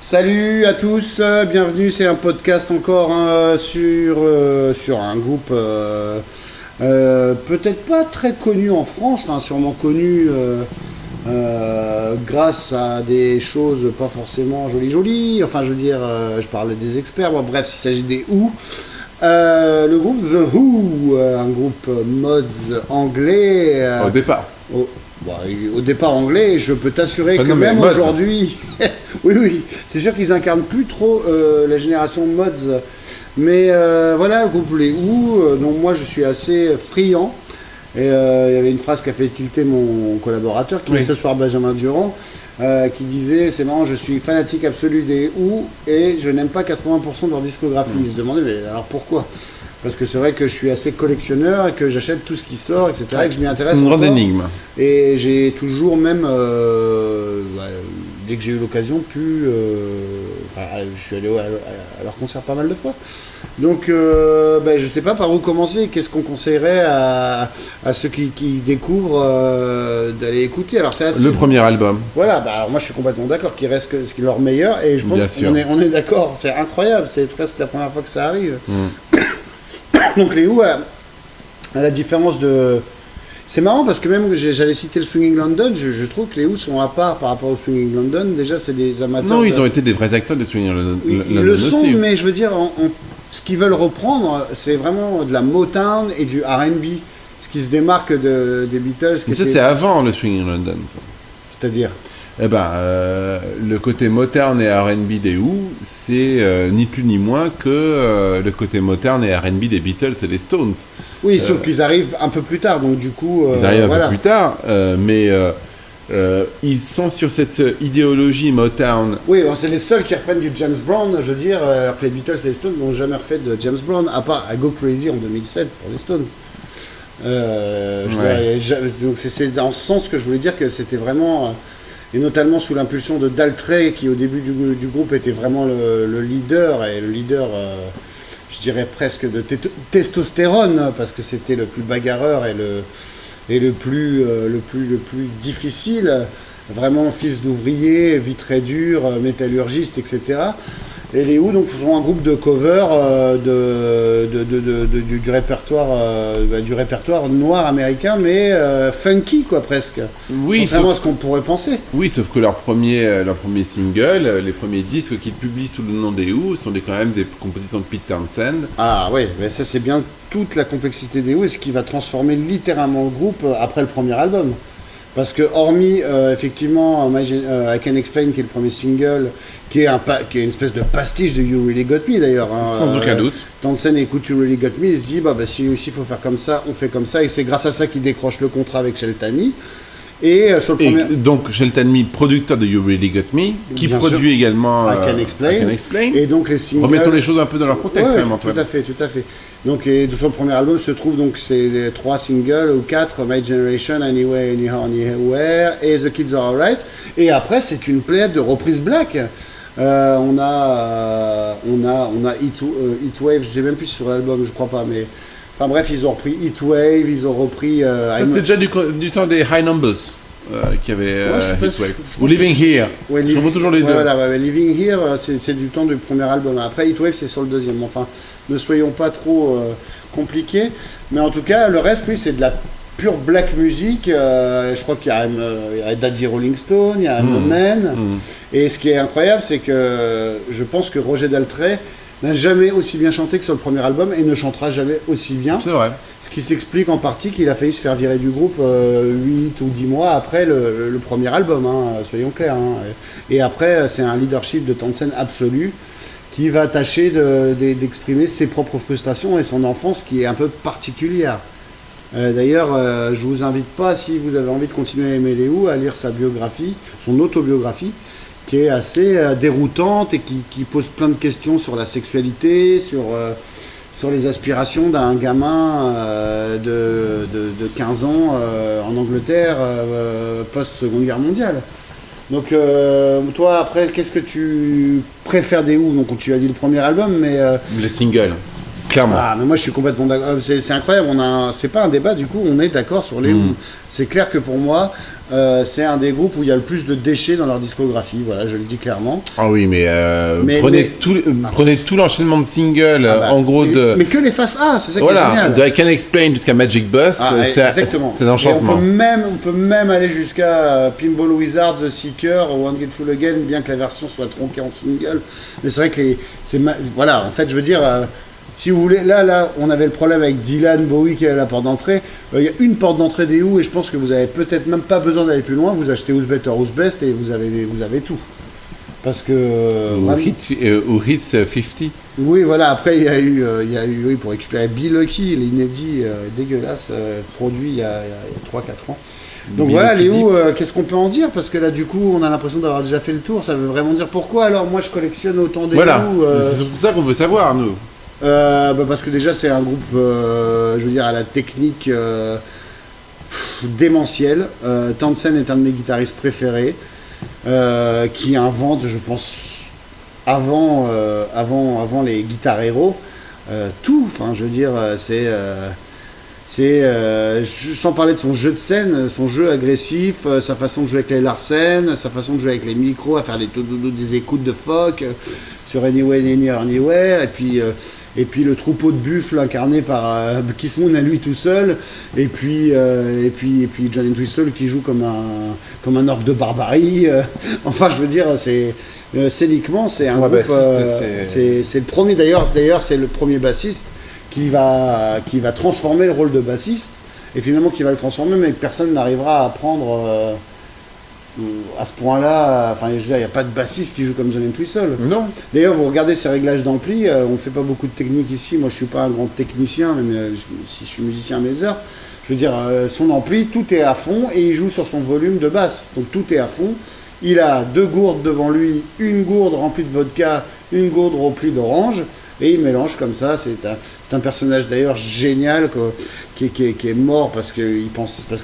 Salut à tous, bienvenue, c'est un podcast encore sur un groupe peut-être pas très connu en France, enfin sûrement connu grâce à des choses pas forcément jolies, enfin je veux dire, je parle des experts, bon, bref, il s'agit des Who. Le groupe The Who, un groupe mods anglais. Au départ. Au départ anglais, je peux t'assurer que même aujourd'hui, oui, c'est sûr qu'ils incarnent plus trop la génération mods, mais voilà, le groupe Les Who, dont moi je suis assez friand, et il y avait une phrase qui a fait tilter mon collaborateur, qui est ce soir Benjamin Durand, qui disait, c'est marrant, je suis fanatique absolu des Who, et je n'aime pas 80% de leur discographie. Il se demandait, mais alors pourquoi ? Parce que c'est vrai que je suis assez collectionneur et que j'achète tout ce qui sort, etc. Et que je m'y intéresse. C'est une grande énigme. Et j'ai toujours même, dès que j'ai eu l'occasion, je suis allé à leur concert pas mal de fois. Donc, je sais pas par où commencer. Qu'est-ce qu'on conseillerait à ceux qui découvrent d'aller écouter. Alors, c'est assez... Le premier album. Voilà, alors moi je suis complètement d'accord qu'il reste ce qui est leur meilleur. Et je pense qu'on est d'accord. C'est incroyable. C'est presque la première fois que ça arrive. Donc les Who, à la différence de... C'est marrant parce que même j'allais citer le Swinging London, je trouve que les Who sont à part par rapport au Swinging London. Déjà, c'est des amateurs... Non, ils ont été des vrais acteurs de Swinging London. Ils le sont, aussi. Mais je veux dire, ce qu'ils veulent reprendre, c'est vraiment de la Motown et du R&B. Ce qui se démarque des Beatles. Mais ça, c'est avant le Swinging London, ça. C'est-à-dire ? Eh ben, le côté Motown et R&B des Who, c'est ni plus ni moins que le côté Motown et R&B des Beatles et des Stones. Oui, sauf qu'ils arrivent un peu plus tard, donc du coup... ils arrivent un peu plus tard, mais ils sont sur cette idéologie Motown. Oui, bon, c'est les seuls qui reprennent du James Brown, je veux dire, alors que les Beatles et les Stones n'ont jamais refait de James Brown, à part I Go Crazy en 2007 pour les Stones. Donc c'est dans ce sens que je voulais dire que c'était vraiment... et notamment sous l'impulsion de Daltrey, qui au début du groupe était vraiment le leader, et le leader, je dirais presque de testostérone, parce que c'était le plus bagarreur et le plus difficile, vraiment fils d'ouvrier, vie très dure, métallurgiste, etc. Et les Who donc sont un groupe de cover du répertoire noir américain, mais funky quoi presque. Oui, contrairement à ce qu'on pourrait penser. Oui, sauf que leur premier single, les premiers disques qu'ils publient sous le nom des Who sont quand même des compositions de Pete Townshend. Ah oui, mais ça c'est bien toute la complexité des Who et ce qui va transformer littéralement le groupe après le premier album. Parce que hormis effectivement I Can Explain qui est le premier single, qui est une espèce de pastiche de You Really Got Me d'ailleurs. Sans aucun doute. Townshend écoute You Really Got Me, il se dit si il faut faire comme ça, on fait comme ça, et c'est grâce à ça qu'il décroche le contrat avec Sheltami. Et sur le premier... donc Sheltami, producteur de You Really Got Me, qui bien produit sûr. Également I Can Explain. Et donc les singles... Remettons les choses un peu dans leur contexte, quand même, Antoine. Tout à fait. Donc, sur le premier album se trouvent donc ces 3 singles ou 4, My Generation, Anyway, Anyhow, Anywhere et The Kids Are Alright. Et après, c'est une pléiade de reprises black. On a Heatwave, je ne sais même plus sur l'album, je crois pas, mais enfin bref, ils ont repris Heatwave, ils ont repris. C'était déjà du temps des High Numbers. Qui avait Heatwave. Ou Living Here. Ouais, je revois toujours les deux. Voilà, Living Here, c'est du temps du premier album. Après, Heatwave, c'est sur le deuxième. Enfin, ne soyons pas trop compliqués. Mais en tout cas, le reste, oui, c'est de la pure black music. Je crois qu'il y a Daddy Rolling Stone, il y a Man. Et ce qui est incroyable, c'est que je pense que Roger Daltrey n'a jamais aussi bien chanté que sur le premier album et ne chantera jamais aussi bien. C'est vrai. Ce qui s'explique en partie qu'il a failli se faire virer du groupe 8 ou 10 mois après le premier album, soyons clairs. Et après, c'est un leadership de Townshend absolu qui va tâcher d'exprimer ses propres frustrations et son enfance qui est un peu particulière. D'ailleurs, je vous invite pas, si vous avez envie de continuer à aimer les Who, à lire sa biographie, son autobiographie, qui est assez déroutante et qui pose plein de questions sur la sexualité, sur les aspirations d'un gamin de 15 ans en Angleterre post-Seconde Guerre mondiale. Donc toi après, qu'est-ce que tu préfères des Who ? Donc tu as dit le premier album, mais... Les singles. Clairement. Ah, mais moi je suis complètement d'accord. C'est incroyable, c'est pas un débat du coup, on est d'accord sur les Who. C'est clair que pour moi, c'est un des groupes où il y a le plus de déchets dans leur discographie, voilà, je le dis clairement. Ah oui, mais prenez tout l'enchaînement de singles, en gros mais que les faces A, c'est ça qui est génial. De I Can Explain jusqu'à Magic Bus, c'est l'enchantement. On peut même aller jusqu'à Pinball Wizard, The Seeker, One Get Full Again, bien que la version soit tronquée en single. Mais c'est vrai que voilà, en fait, je veux dire... si vous voulez, là, on avait le problème avec Dylan, Bowie qui est la porte d'entrée. Il y a une porte d'entrée des Who et je pense que vous avez peut-être même pas besoin d'aller plus loin. Vous achetez Who's Better, Who's Best et vous avez tout. Parce que... Ou Hits 50. Oui, voilà. Après, il y a eu oui, pour récupérer Be Lucky, l'inédit dégueulasse, produit il y a 3-4 ans. Donc voilà, les Who, qu'est-ce qu'on peut en dire? Parce que là, du coup, on a l'impression d'avoir déjà fait le tour. Ça veut vraiment dire pourquoi alors moi je collectionne autant des Who. C'est pour ça qu'on veut savoir, nous. Parce que déjà c'est un groupe, je veux dire, à la technique démentielle. Townshend est un de mes guitaristes préférés, qui invente, je pense, avant les guitares héros, tout. Enfin, je veux dire, sans parler de son jeu de scène, son jeu agressif, sa façon de jouer avec les Larsen, sa façon de jouer avec les micros, à faire des écoutes de phoque sur Anyway, Anywhere, et puis le troupeau de buffles incarné par Kiss Moon à lui tout seul, et puis John Entwistle qui joue comme un orque de barbarie. Enfin, je veux dire, scéniquement, c'est un groupe. C'est le premier d'ailleurs, c'est le premier bassiste qui va transformer le rôle de bassiste, et finalement qui va le transformer, mais que personne n'arrivera à prendre à ce point-là. Enfin, il n'y a pas de bassiste qui joue comme John Entwistle. Non. D'ailleurs, vous regardez ses réglages d'ampli, on ne fait pas beaucoup de technique ici. Moi, je ne suis pas un grand technicien, même si je suis musicien à mes heures. Je veux dire, son ampli, tout est à fond, et il joue sur son volume de basse. Donc tout est à fond. Il a 2 gourdes devant lui, une gourde remplie de vodka, une gourde remplie d'orange, et il mélange comme ça. C'est un personnage d'ailleurs génial qui est mort parce que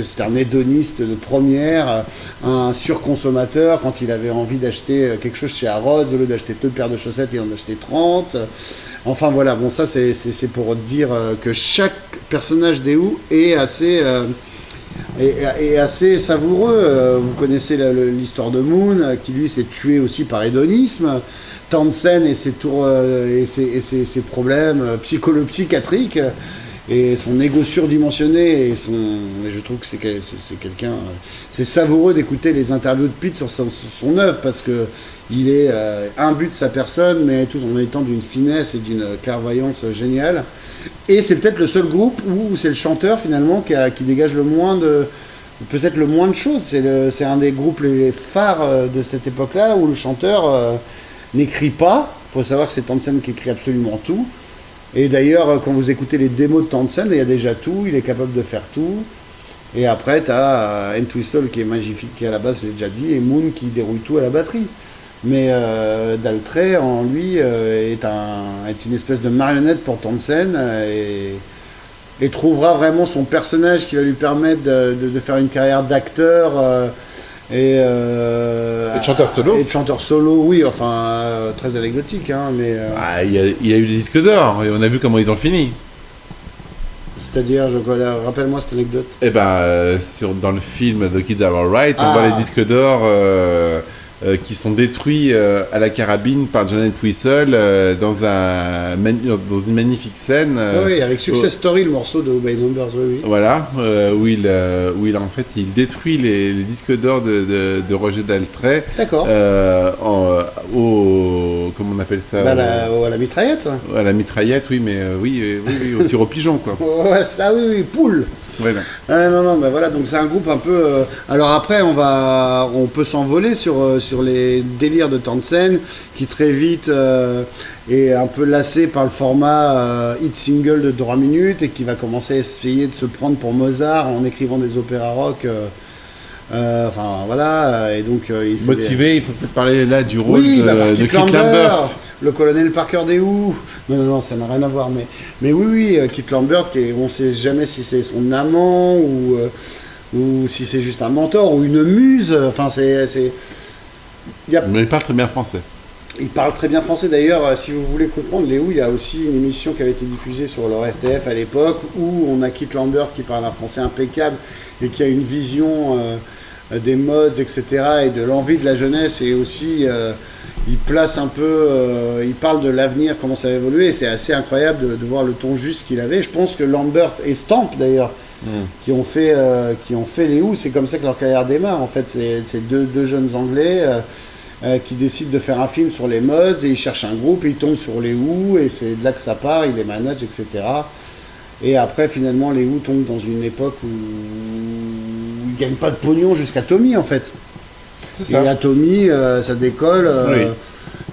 c'était un hédoniste de première, un surconsommateur. Quand il avait envie d'acheter quelque chose chez Harrods, au lieu d'acheter 2 paires de chaussettes, il en achetait 30. Enfin voilà, bon, ça c'est pour dire que chaque personnage des Who est assez savoureux. Vous connaissez l'histoire de Moon, qui lui s'est tué aussi par hédonisme. Townshend et ses problèmes psychiatriques et son ego surdimensionné, et je trouve que c'est quelqu'un. C'est savoureux d'écouter les interviews de Pete sur son œuvre, parce que il est imbu de sa personne, mais tout en étant d'une finesse et d'une clairvoyance géniale. Et c'est peut-être le seul groupe où c'est le chanteur finalement qui dégage peut-être le moins de choses. C'est un des groupes les phares de cette époque-là, où le chanteur n'écrit pas. Il faut savoir que c'est Townshend qui écrit absolument tout. Et d'ailleurs, quand vous écoutez les démos de Townshend, il y a déjà tout, il est capable de faire tout. Et après, tu as Entwistle qui est magnifique, qui à la base, je l'ai déjà dit, et Moon qui déroule tout à la batterie. Mais Daltrey, en lui, est une espèce de marionnette pour Townshend, et trouvera vraiment son personnage qui va lui permettre de faire une carrière d'acteur. Et de chanteur solo. Et de chanteur solo, oui, enfin, très anecdotique, hein, mais... il a eu des disques d'or, et on a vu comment ils ont fini. C'est-à-dire, rappelle-moi cette anecdote. Eh ben, dans le film The Kids Are Alright, on voit les disques d'or qui sont détruits à la carabine par John Entwistle dans une magnifique scène. Oui, avec Success Story, le morceau de By Numbers, oui. Voilà, où il en fait il détruit les disques d'or de Roger Daltrey. D'accord. Comment on appelle ça, à la mitraillette. À la mitraillette, oui, mais oui, au tir au pigeon, quoi. Ouais, ça, oui, poule. Ouais, non, ben voilà, donc c'est un groupe un peu. Alors après, on peut s'envoler sur les délires de Townshend, qui très vite est un peu lassé par le format hit single de 3 minutes, et qui va commencer à essayer de se prendre pour Mozart en écrivant des opéras rock. Enfin voilà, et donc il motivé. Il faut peut-être parler là du rôle de Kit Lambert, le colonel Parker des Who. Non, ça n'a rien à voir, mais oui, Kit Lambert, on ne sait jamais si c'est son amant ou si c'est juste un mentor ou une muse. Enfin, Mais il parle très bien français. Il parle très bien français d'ailleurs. Si vous voulez comprendre les Who, il y a aussi une émission qui avait été diffusée sur leur RTF à l'époque où on a Kit Lambert qui parle un français impeccable et qui a une vision des modes, etc. et de l'envie de la jeunesse, et aussi il place un peu, il parle de l'avenir, comment ça va évoluer, et c'est assez incroyable de voir le ton juste qu'il avait. Je pense que Lambert et Stamp d'ailleurs qui ont fait les Who, c'est comme ça que leur carrière démarre en fait. C'est deux jeunes Anglais qui décident de faire un film sur les mods, et ils cherchent un groupe, et ils tombent sur les Who, et c'est de là que ça part, ils les managent, etc. Et après, finalement, les Who tombent dans une époque où ils gagnent pas de pognon jusqu'à Tommy, en fait. C'est ça. Et à Tommy, ça décolle, Oui.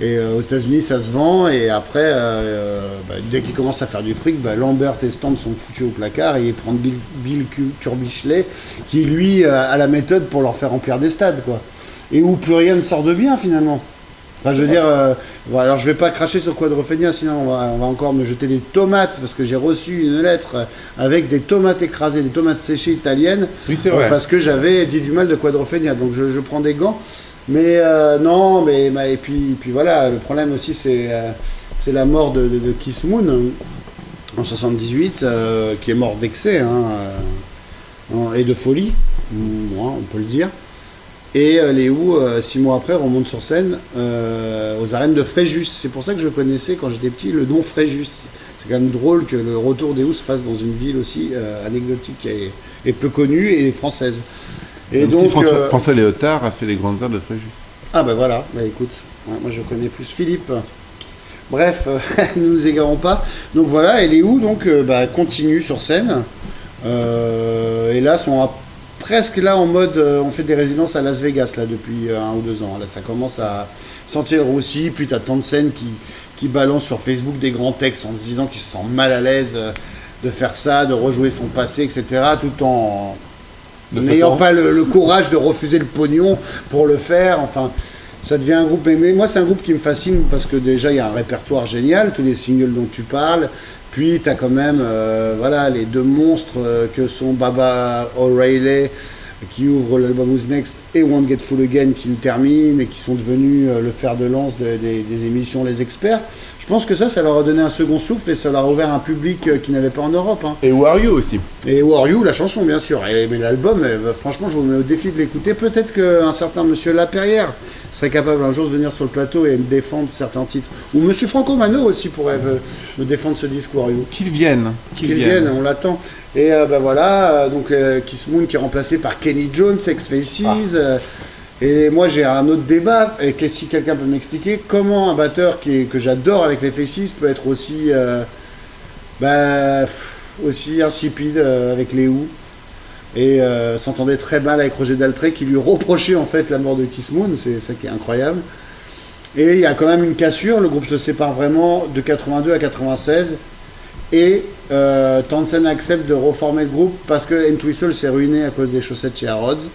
et aux États-Unis, ça se vend, et après, dès qu'ils commencent à faire du fric, Lambert et Stamp sont foutus au placard, et ils prennent Bill Curbishley, qui lui a la méthode pour leur faire remplir des stades, quoi. Et où plus rien ne sort de bien, finalement. Enfin, je veux dire, alors je vais pas cracher sur Quadrophenia, sinon on va encore me jeter des tomates, parce que j'ai reçu une lettre avec des tomates écrasées, des tomates séchées italiennes, Oui, c'est vrai. parce que j'avais dit du mal de Quadrophenia, donc je prends des gants. Mais non, et puis voilà, le problème aussi c'est la mort de Kiss Moon en 78, qui est mort d'excès et de folie, on peut le dire. Et les Who, 6 mois après, remontent sur scène aux arènes de Fréjus. C'est pour ça que je connaissais, quand j'étais petit, le nom Fréjus. C'est quand même drôle que le retour des Who se fasse dans une ville aussi anecdotique et peu connue et française. Et Même donc, si François Léotard a fait les grandes heures de Fréjus. Ah ben voilà, écoute, moi je connais plus Philippe. Bref, ne nous égarons pas. Donc voilà, et les Who continuent sur scène. Et là, sont presque là en mode, on fait des résidences à Las Vegas là depuis 1 ou 2 ans. Là, ça commence à sentir aussi. Puis t'as Townsend qui balance sur Facebook des grands textes en se disant qu'il se sent mal à l'aise de faire ça, de rejouer son passé, etc. Tout en n'ayant pas le courage de refuser le pognon pour le faire. Enfin, ça devient un groupe. Mais moi, c'est un groupe qui me fascine parce que déjà, il y a un répertoire génial, tous les singles dont tu parles. Puis tu as quand même les 2 monstres que sont Baba O'Reilly qui ouvre l'album Who's Next et Won't Get Full Again qui le termine et qui sont devenus le fer de lance des émissions Les Experts. Je pense que ça leur a donné un second souffle et ça leur a ouvert un public qu'ils n'avaient pas en Europe. Et Who Are You aussi. Et Who Are You, la chanson bien sûr. Mais l'album, franchement, je vous mets au défi de l'écouter. Peut-être qu'un certain monsieur Laperrière serait capable un jour de venir sur le plateau et me défendre certains titres. Ou monsieur Franco Mano aussi pourrait me défendre ce disque Who Are You. Qu'ils viennent. Qu'ils viennent, on l'attend. Et donc Kiss Moon qui est remplacé par Kenny Jones, Sex Faces. Et moi j'ai un autre débat, et que si quelqu'un peut m'expliquer comment un batteur que j'adore avec les Faces peut être aussi aussi insipide avec les Who, et s'entendait très mal avec Roger Daltrey qui lui reprochait en fait la mort de Kiss Moon. C'est ça qui est incroyable. Et il y a quand même une cassure, le groupe se sépare vraiment de 82 à 96, et Townsend accepte de reformer le groupe parce que Entwistle s'est ruiné à cause des chaussettes chez Harrods.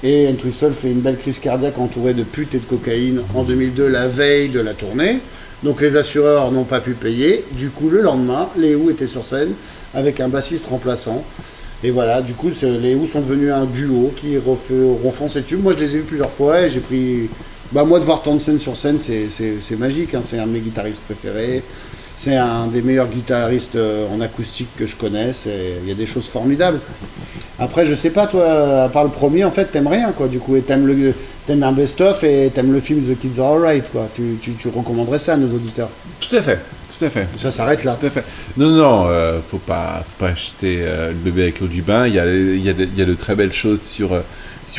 Et Entwistle fait une belle crise cardiaque entourée de putes et de cocaïne en 2002, la veille de la tournée. Donc les assureurs n'ont pas pu payer. Du coup, le lendemain, les Who étaient sur scène avec un bassiste remplaçant. Et voilà, du coup, les Who sont devenus un duo qui refont ces tubes. Moi, je les ai vus plusieurs fois et j'ai pris... moi, de voir Townsend sur scène, c'est magique. C'est un de mes guitaristes préférés. C'est un des meilleurs guitaristes en acoustique que je connaisse. Il y a des choses formidables. Après, je sais pas, toi, à part le premier, en fait, t'aimes rien, quoi. Du coup, et t'aimes un best-of et t'aimes le film The Kids Are Alright, quoi. Tu recommanderais ça à nos auditeurs? Tout à fait. Ça s'arrête là. Tout à fait. Non, faut pas acheter le bébé avec l'eau du bain. Il y a de très belles choses sur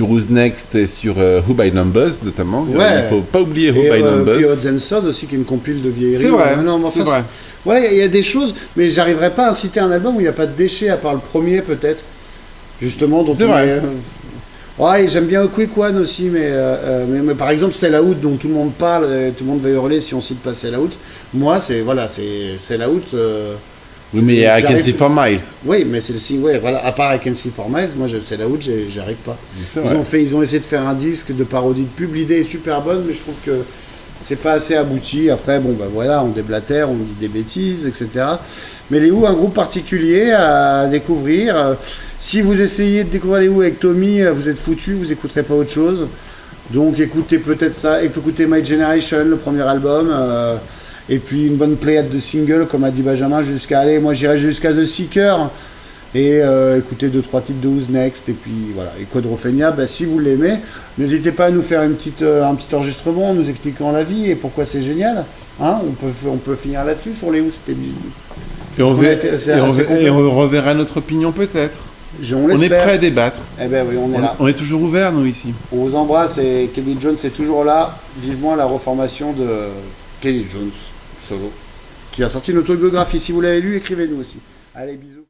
Who's Next et sur Who by Numbers notamment. Ouais. Il faut pas oublier Who by Numbers. Et Odds and Sods aussi, qui est une compile de vieilleries. C'est vrai. C'est vrai. Voilà, il y a des choses, mais j'arriverai pas à citer un album où il n'y a pas de déchets à part le premier peut-être. Justement, dont c'est vrai. Ouais, j'aime bien Quick One aussi, mais par exemple, Sell Out, dont tout le monde parle, tout le monde va hurler si on cite pas Sell Out. Moi, c'est Sell Out. Oui, mais I Can See For Miles. Oui, mais c'est le signe, ouais, voilà. À part I Can See For Miles, moi, Sell Out, j'arrive pas. Ils ont essayé de faire un disque de parodie de pub. L'idée est super bonne, mais je trouve que c'est pas assez abouti. Après, on déblatère, on dit des bêtises, etc. Mais les Who, un groupe particulier à découvrir. Si vous essayez de découvrir les Who avec Tommy, vous êtes foutu, vous écouterez pas autre chose. Donc écoutez peut-être ça, écoutez My Generation, le premier album, et puis une bonne pléiade de singles, comme a dit Benjamin, moi j'irai jusqu'à The Seeker, et écoutez 2-3 titres de Who's Next, et puis voilà, et Quadrophenia, si vous l'aimez, n'hésitez pas à nous faire un petit enregistrement, nous expliquant la vie et pourquoi c'est génial, hein, on peut finir là-dessus sur les Who, c'était et on reverra notre opinion peut-être. On est prêt à débattre. Eh ben oui, on est là. On est toujours ouvert, nous, ici. On vous embrasse et Kenny Jones est toujours là. Vivement la reformation de Kenny Jones, solo, qui a sorti une autobiographie. Si vous l'avez lu, écrivez-nous aussi. Allez, bisous.